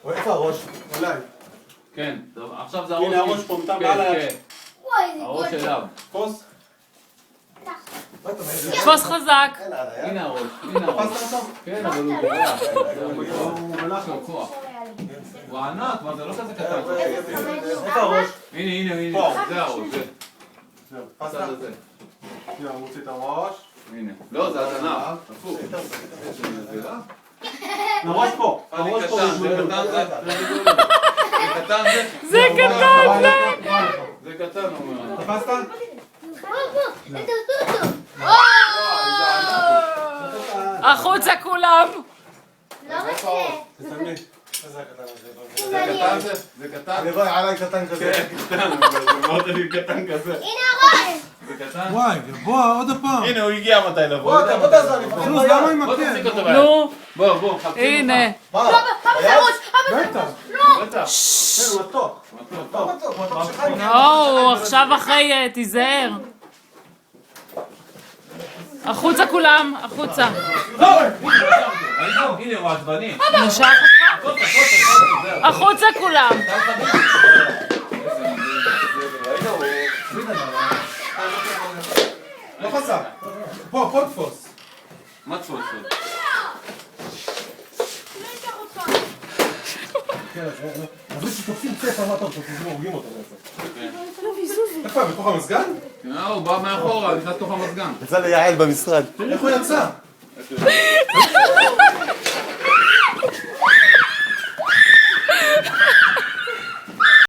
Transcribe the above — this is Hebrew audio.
איפה הראש? אולי. כן, טוב, עכשיו זה הראש. הנה הראש פה, מטעם מעל היד. הראש אליו. תפוס. תפוס חזק. הנה הראש, הנה הראש. תפסת אותו? כן, אבל הוא בורח. הוא מלך לו. כוח. הוא ענק, מה זה לא כזה קטן. איפה הראש? הנה, זה הראש, זה. זהו, הצד תפסת? הזה. הנה, הוא מוציא את הראש. הנה. לא, זה הזנב. הפוך. הראש פה. הראש פה. זה קטן, זה קטן, זה קטן, הוא אומר. תפסת? החוצה כולם. תסתמי. איזה הקטן הזה. זה קטן? הלוואי עליי קטן כזה. כן, קטן, אבל מאוד לי קטן כזה. זה קטן? וואי, בוא, עוד פעם. הנה, הוא הגיע מתי לבוא. בוא, אתה תעזור לי. נו, למה עם בוא הקן? תחזיק אותו ביד. נו, בוא, חפשים הנה. מה? בטח. בטח. כן, הוא מתוק. טוב. מה מתוק? מתוק שחיים. לא, הוא עכשיו אחרי, תיזהר. החוצה כולם, החוצה. הנה, הוא עצבני. נשך אותך? החוצה כולם. לא חזק. פה תפוס. מה תפוס? אז שתופסים צפר, מה טוב, תופסים, הורגים אותו בעצם. איפה, בתוך המסגן? הוא בא מאחורה, נכנס לתוך המזגן. יצא ליעל במשרד. איך הוא יצא?